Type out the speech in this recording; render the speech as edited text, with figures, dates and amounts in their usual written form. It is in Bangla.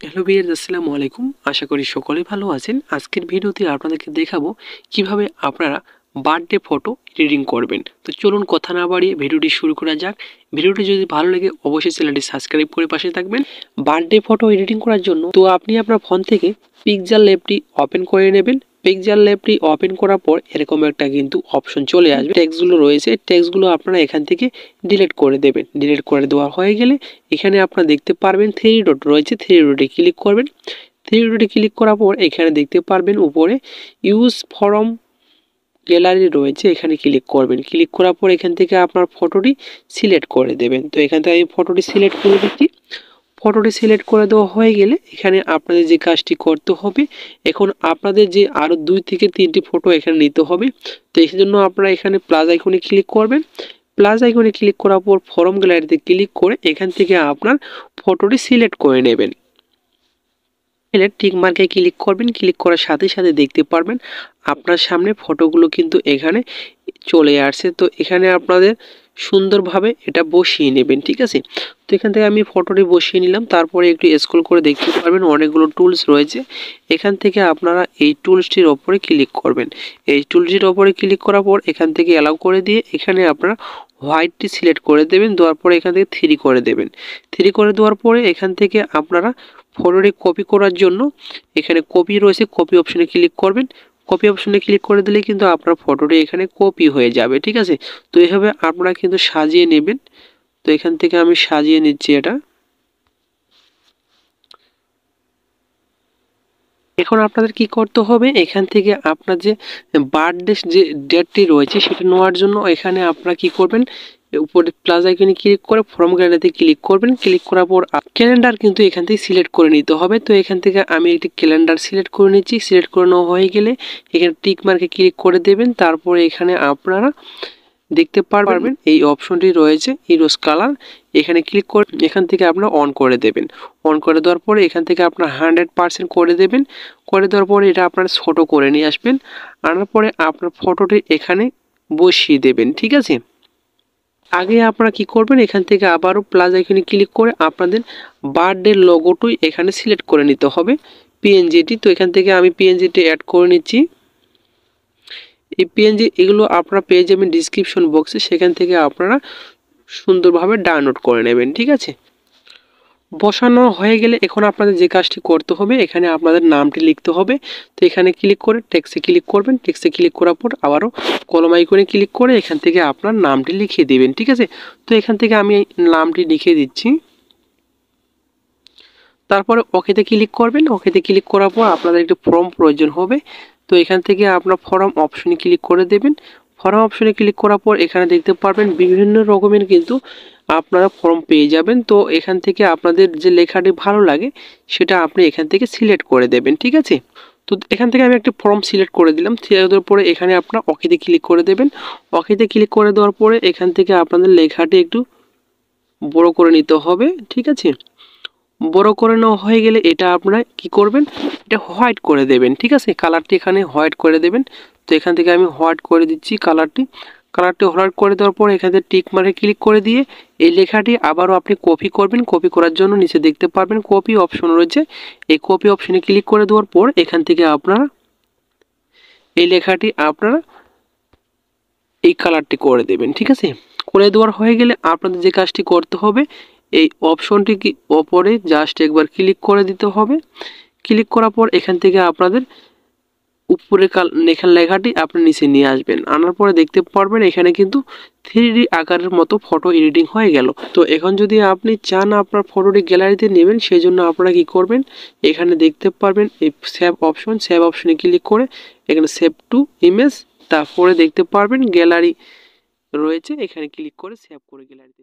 হ্যালো ভিউয়ার্স, আসসালামু আলাইকুম। আশা করি সকলেই ভালো আছেন। আজকের ভিডিওতে আপনাদেরকে দেখাবো কিভাবে আপনারা বার্থডে ফটো এডিটিং করবেন। তো চলুন কথা না বাড়িয়ে ভিডিওটি শুরু করা যাক। ভিডিওটি যদি ভালো লাগে অবশ্যই চ্যানেলটি সাবস্ক্রাইব করে পাশে থাকবেন। বার্থডে ফটো এডিটিং করার জন্য তো আপনি আপনার ফোন থেকে পিক্সেল ল্যাবটি ওপেন করে নেবেন। পিক্সেল ল্যাবটি ওপেন করার পর এরকম একটা কিন্তু অপশন চলে আসবে। টেক্সটগুলো রয়েছে, টেক্সটগুলো আপনারা এখান থেকে ডিলিট করে দেবেন। ডিলিট করে দেওয়া হয়ে গেলে এখানে আপনারা দেখতে পারবেন থ্রি ডট রয়েছে, থ্রি ডটে ক্লিক করবেন। থ্রি ডটে ক্লিক করার পর এখানে দেখতে পারবেন উপরে ইউজ ফরম গ্যালারি রয়েছে, এখানে ক্লিক করবেন। ক্লিক করার পর এখান থেকে আপনার ফটোটি সিলেক্ট করে দেবেন। তো এখান থেকে আমি ফটোটি সিলেক্ট করে দিচ্ছি। ফটোটি সিলেক্ট করে দেওয়া হয়ে গেলে এখানে আপনাদের যে কাজটি করতে হবে, এখন আপনাদের যে আরও 2 থেকে 3টি ফটো এখানে নিতে হবে। তো এই জন্য আপনারা এখানে প্লাস আইকনে ক্লিক করবেন। প্লাস আইকনে ক্লিক করার পর ফরম গ্যালারিতে ক্লিক করে এখান থেকে আপনার ফটোটি সিলেক্ট করে নেবেন। টিক মার্কে ক্লিক করবেন। ক্লিক করার সাথে সাথে দেখতে পারবেন আপনার সামনে ফটোগুলো কিন্তু এখানে চলে আসছে। তো এখানে আপনাদের সুন্দরভাবে এটা বসিয়ে নেবেন, ঠিক আছে। তো এখান থেকে আমি ফটোটি বসিয়ে নিলাম। তারপরে একটু স্ক্রল করে দেখতে পারবেন অনেকগুলো টুলস রয়েছে। এখান থেকে আপনারা এই টুলসটির ওপরে ক্লিক করবেন। এই টুলসটির ওপরে ক্লিক করার পর এখান থেকে অ্যালাউ করে দিয়ে এখানে আপনারা হোয়াইটটি সিলেক্ট করে দেবেন। দেওয়ার পরে এখান থেকে 3 করে দেবেন। 3 করে দেওয়ার পরে এখান থেকে আপনারা ফটোটি কপি করার জন্য এখানে কপি রয়েছে, কপি অপশনে ক্লিক করবেন। কপি অপশনে ক্লিক করে দিলে কিন্তু আপনার ফটোটি এখানে কপি হয়ে যাবে, ঠিক আছে। তো এইভাবে আপনারা কিন্তু সাজিয়ে নেবেন। তো এখান থেকে আমি সাজিয়ে নিচ্ছি এটা। এখন আপনাদের কি করতে হবে, এখান থেকে আপনার যে বার্থডে যে ডেটটি রয়েছে সেটা নেওয়ার জন্য এখানে আপনারা কি করবেন, উপরে প্লাস আইকনে ক্লিক করে ফর্ম গ্যালারিতে ক্লিক করবেন। ক্লিক করার পর ক্যালেন্ডার কিন্তু এখান থেকে সিলেক্ট করে নিতে হবে। তো এখান থেকে আমি একটি ক্যালেন্ডার সিলেক্ট করে নিচ্ছি। সিলেক্ট করে নেওয়া হয়ে গেলে এখানে টিক মার্কে ক্লিক করে দেবেন। তারপরে এখানে আপনারা দেখতে পারবেন এই অপশনটি রয়েছে ইরোজ কালার, এখানে ক্লিক করে এখান থেকে আপনারা অন করে দেবেন। অন করে দেওয়ার পরে এখান থেকে আপনার 100% করে দেবেন। করে দেওয়ার পরে এটা আপনার ছোটো করে নিয়ে আসবেন। আনার পরে আপনার ফটোটি এখানে বসিয়ে দেবেন, ঠিক আছে। আগে আপনারা কি করবেন, এখান থেকে আবারও প্লাস আইকনে ক্লিক করে আপনাদের বার্থডে লোগোটি এখানে সিলেক্ট করে নিতে হবে, পিএনজিটি। তো এখান থেকে আমি পিএনজিটি অ্যাড করে নিচ্ছি। এই পিএনজি এগুলো আপনারা পেয়ে যাবেন ডিসক্রিপশন বক্সে, সেখান থেকে আপনারা সুন্দরভাবে ডাউনলোড করে নেবেন, ঠিক আছে। বসানো হয়ে গেলে এখন আপনাদের যে কাজটি করতে হবে, এখানে আপনাদের নামটি লিখতে হবে। তো এখানে ক্লিক করে টেক্সটে ক্লিক করবেন। টেক্সটে ক্লিক করার পর আবারও কলম আইকনে ক্লিক করে এখান থেকে আপনার নামটি লিখিয়ে দেবেন, ঠিক আছে। তো এখান থেকে আমি নামটি লিখিয়ে দিচ্ছি। তারপরে ওকেতে ক্লিক করবেন। ওকেতে ক্লিক করার পর আপনাদের একটি ফর্ম প্রয়োজন হবে। তো এখান থেকে আপনার ফর্ম অপশনে ক্লিক করে দেবেন। ফর্ম অপশনে ক্লিক করার পর এখানে দেখতে পারবেন বিভিন্ন রকমের কিন্তু আপনারা ফর্ম পেয়ে যাবেন। তো এখান থেকে আপনাদের যে লেখাটি ভালো লাগে সেটা আপনি এখান থেকে সিলেক্ট করে দেবেন, ঠিক আছে। তো এখান থেকে আমি একটা ফর্ম সিলেক্ট করে দিলাম। সিলেক্ট দেওয়ার পরে এখানে আপনার ওকেতে ক্লিক করে দেবেন। ওকেতে ক্লিক করে দেওয়ার পরে এখান থেকে আপনাদের লেখাটি একটু বড় করে নিতে হবে, ঠিক আছে। বড় করে নেওয়া হয়ে গেলে এটা আপনারা কি করবেন, এটা হোয়াইট করে দেবেন, ঠিক আছে। কালারটি এখানে হোয়াইট করে দেবেন। তো এখান থেকে আমি হোয়াইট করে দিচ্ছি কালারটি হোয়াইট করে দেওয়ার পর এখান থেকে টিক মার্কে ক্লিক করে দিয়ে এই লেখাটি আবারও আপনি কপি করবেন। কপি করার জন্য নিচে দেখতে পারবেন কপি অপশন রয়েছে। এই কপি অপশনে ক্লিক করে দেওয়ার পর এখান থেকে আপনারা এই লেখাটি আপনারা এই কালারটি করে দেবেন, ঠিক আছে। করে দেওয়ার হয়ে গেলে আপনাদের যে কাজটি করতে হবে, এই অপশনটি কি ওপরে জাস্ট একবার ক্লিক করে দিতে হবে। ক্লিক করার পর এখান থেকে আপনাদের উপরে লেখাটি আপনি নিচে নিয়ে আসবেন। আনার পরে দেখতে পারবেন এখানে কিন্তু 3D আকারের মতো ফটো এডিটিং হয়ে গেল। তো এখন যদি আপনি চান আপনার ফটোটি গ্যালারিতে নেবেন, সেই জন্য আপনারা কি করবেন, এখানে দেখতে পারবেন এই সেভ অপশনে ক্লিক করে এখানে সেভ টু ইমেজ, তারপরে দেখতে পারবেন গ্যালারি রয়েছে, এখানে ক্লিক করে সেভ করে গ্যালারিতে